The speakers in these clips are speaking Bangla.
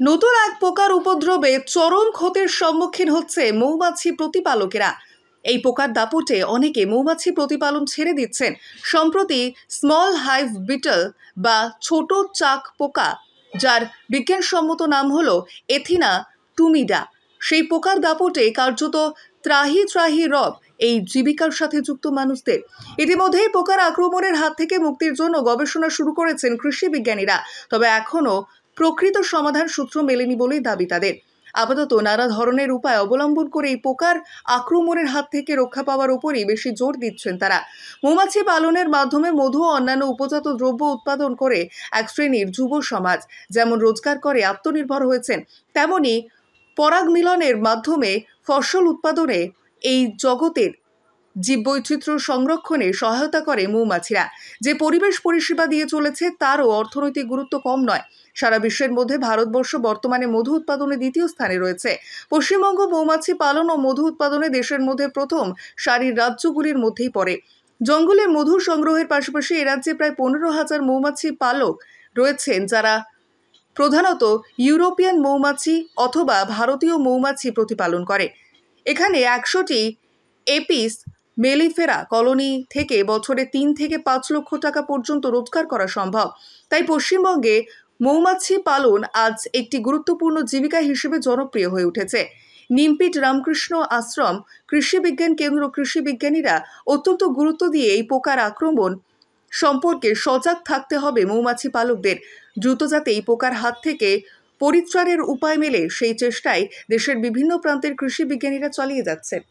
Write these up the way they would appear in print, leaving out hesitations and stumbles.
নতুন এক পোকার উপদ্রবে চরম ক্ষতির সম্মুখীন হচ্ছে মৌমাছি প্রতিপালকেরা। এই পোকার দাপটে অনেকে মৌমাছি প্রতিপালন ছেড়ে দিচ্ছেন। সম্প্রতি স্মল হাইভ বিটল বা ছোট চাক পোকা, যার বিজ্ঞানসম্মত নাম হলো এথিনা টুমিডা, সেই পোকার দাপটে কার্যত ত্রাহি ত্রাহি রব এই জীবিকার সাথে যুক্ত মানুষদের। ইতিমধ্যেই পোকার আক্রমণের হাত থেকে মুক্তির জন্য গবেষণা শুরু করেছেন কৃষি বিজ্ঞানীরা। তবে এখনও প্রকৃত সমাধান সূত্র মেলেনি বলেই দাবি তাদের। আপাতত নানা ধরনের উপায় অবলম্বন করে এই পোকার আক্রমণের হাত থেকে রক্ষা পাওয়ার উপরই বেশি জোর দিচ্ছেন তারা। মৌমাছি পালনের মাধ্যমে মধু ও অন্যান্য উপজাত দ্রব্য উৎপাদন করে এক শ্রেণীর যুব সমাজ যেমন রোজগার করে আত্মনির্ভর হয়েছেন, তেমনি পরাগ মিলনের মাধ্যমে ফসল উৎপাদনে এই জগতের জীববৈচিত্র্য সংরক্ষণে সহায়তা করে মৌমাছিরা। যে পরিবেশ পরিষেবা দিয়ে চলেছে তারও অর্থনৈতিক গুরুত্ব কম নয়। সারা বিশ্বের মধ্যে ভারতবর্ষ বর্তমানে মধু উৎপাদনে দ্বিতীয় স্থানে রয়েছে। পশ্চিমবঙ্গ মৌমাছি পালন ও মধু উৎপাদনে দেশের মধ্যে প্রথম সারির রাজ্যগুলির মধ্যেই পড়ে। জঙ্গলে মধু সংগ্রহের পাশাপাশি এ রাজ্যে প্রায় 15,000 মৌমাছি পালক রয়েছেন, যারা প্রধানত ইউরোপিয়ান মৌমাছি অথবা ভারতীয় মৌমাছি প্রতিপালন করে। এখানে 100টি এপিস মেলিফেরা কলোনি থেকে বছরে 3 থেকে 5 লক্ষ টাকা পর্যন্ত রোজগার করা সম্ভব। তাই পশ্চিমবঙ্গে মৌমাছি পালন আজ একটি গুরুত্বপূর্ণ জীবিকা হিসেবে জনপ্রিয় হয়ে উঠেছে। নিমপিট রামকৃষ্ণ আশ্রম কৃষি বিজ্ঞান কেন্দ্র কৃষি বিজ্ঞানীরা অত্যন্ত গুরুত্ব দিয়ে এই পোকার আক্রমণ সম্পর্কে সজাগ থাকতে হবে মৌমাছি পালকদের। দ্রুত যাতে এই পোকার হাত থেকে পরিত্রাণের উপায় মেলে, সেই চেষ্টায় দেশের বিভিন্ন প্রান্তের কৃষি বিজ্ঞানীরা চালিয়ে যাচ্ছেন।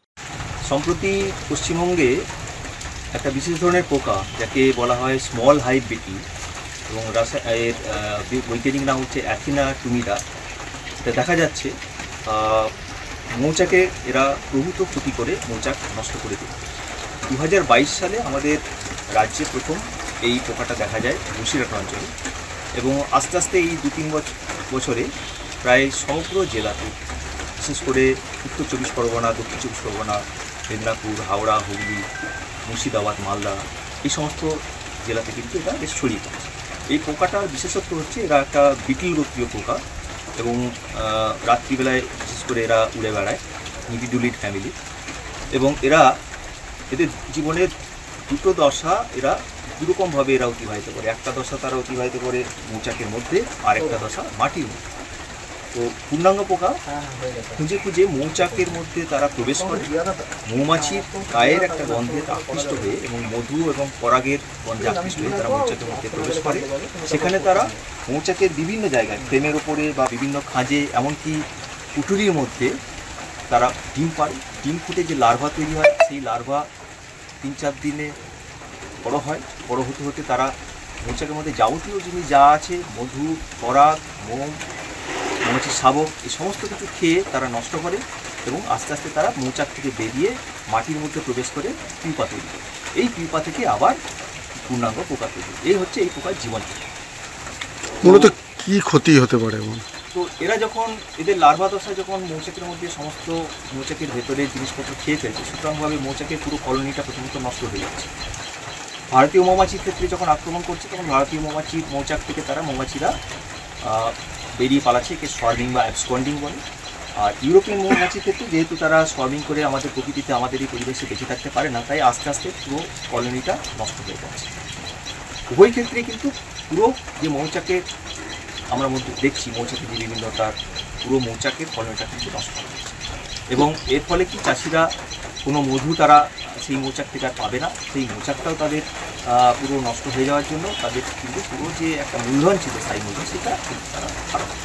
সম্প্রতি পশ্চিমবঙ্গে একটা বিশেষ ধরনের পোকা, যাকে বলা হয় স্মল হাইভ বিটল, এবং এর বৈজ্ঞানিক নাম হচ্ছে অ্যাথিনা টুমিডা। এটা দেখা যাচ্ছে মৌচাকে এরা প্রভূত ক্ষতি করে মৌচাক নষ্ট করে দেয়। 2022 সালে আমাদের রাজ্যে প্রথম এই পোকাটা দেখা যায় বসিরহাট অঞ্চলে, এবং আস্তে আস্তে এই 2-3 বছরে প্রায় সমগ্র জেলাতে, বিশেষ করে উত্তর 24 পরগনা, দক্ষিণ 24 পরগনা, মেদিনীপুর, হাওড়া, হুগলি, মুর্শিদাবাদ, মালদা, এই সমস্ত জেলাতে কিন্তু এটা বেশ ছড়িয়ে পড়েছে। এই পোকাটার বিশেষত্ব হচ্ছে এরা একটা বিটল গোত্রীয় পোকা, এবং রাত্রিবেলায় বিশেষ করে এরা উড়ে বেড়ায়, নিবিডুলিড ফ্যামিলি। এবং এদের জীবনের দুটো দশা এরা দুরকমভাবে এরা অতিবাহিত করে। একটা দশা তারা অতিবাহিত করে মৌচাকের মধ্যে, আর একটা দশা মাটির মধ্যে। তো পূর্ণাঙ্গ পোকা খুঁজে খুঁজে মৌচাকের মধ্যে তারা প্রবেশ করে, মৌমাছির গায়ের একটা গন্ধে আকৃষ্ট হয়ে এবং মধু এবং পরাগের গন্ধে আকৃষ্ট হয়ে তারা মৌচাকের মধ্যে প্রবেশ করে। সেখানে তারা মৌচাকের বিভিন্ন জায়গায়, ফ্রেমের ওপরে বা বিভিন্ন খাঁজে, এমনকি কুঠুরির মধ্যে তারা ডিম পাড়ে। ডিম ফুটে যে লার্ভা তৈরি হয়, সেই লার্ভা 3-4 দিনে বড় হয়। বড় হতে হতে তারা মৌচাকের মধ্যে যাবতীয় জিনিস যা আছে, মধু, পরাগ, মোম, মৌমাছির শাবক, এই সমস্ত কিছু খেয়ে তারা নষ্ট করে, এবং আস্তে আস্তে তারা মৌচাক থেকে বেরিয়ে মাটির মধ্যে প্রবেশ করে পিউপা তৈরি করে। এই পিউপা থেকে আবার পূর্ণাঙ্গ পোকা তৈরি। এই হচ্ছে এই পোকার জীবন। মূলত কি ক্ষতি হতে পারে? তো এরা যখন এদের লার্ভা দশা যখন মৌচাকের মধ্যে সমস্ত মৌচাকের ভেতরে জিনিসপত্র খেয়ে ফেলছে, সুতরাংভাবে মৌচাকের পুরো কলোনিটা প্রথমত নষ্ট হয়ে যাচ্ছে। ভারতীয় মৌমাছির ক্ষেত্রে যখন আক্রমণ করছে, তখন ভারতীয় মৌচাক থেকে তারা মৌমাছিরা বেরিয়ে পালাচ্ছে, একে সোয়ার্মিং বা অ্যাবসকন্ডিং বলে। আর ইউরোপিয়ান মৌমাছির ক্ষেত্রে যেহেতু তারা সোয়ার্মিং করে আমাদের প্রকৃতিতে, আমাদের এই পরিবেশে বেঁচে থাকতে পারে না, তাই আস্তে আস্তে পুরো কলোনিটা নষ্ট হয়ে যাচ্ছে। উভয় ক্ষেত্রে কিন্তু পুরো যে মৌচাকের আমরা মধ্যে দেখছি, মৌচাকের যে বিভিন্নতার, পুরো মৌচাকের কলোনিটা কিন্তু নষ্ট হয়ে যাচ্ছে। এবং এর ফলে কি চাষিরা কোনো মধু তারা সেই মৌচাক থেকে আর পাবে না। সেই মৌচাকটাও তাদের পুরো নষ্ট হয়ে যাওয়ার জন্য তাদের কিন্তু পুরো যে একটা মূলধন ছিল, স্থায়ী মূলধন, সেটা তারা হারাবে।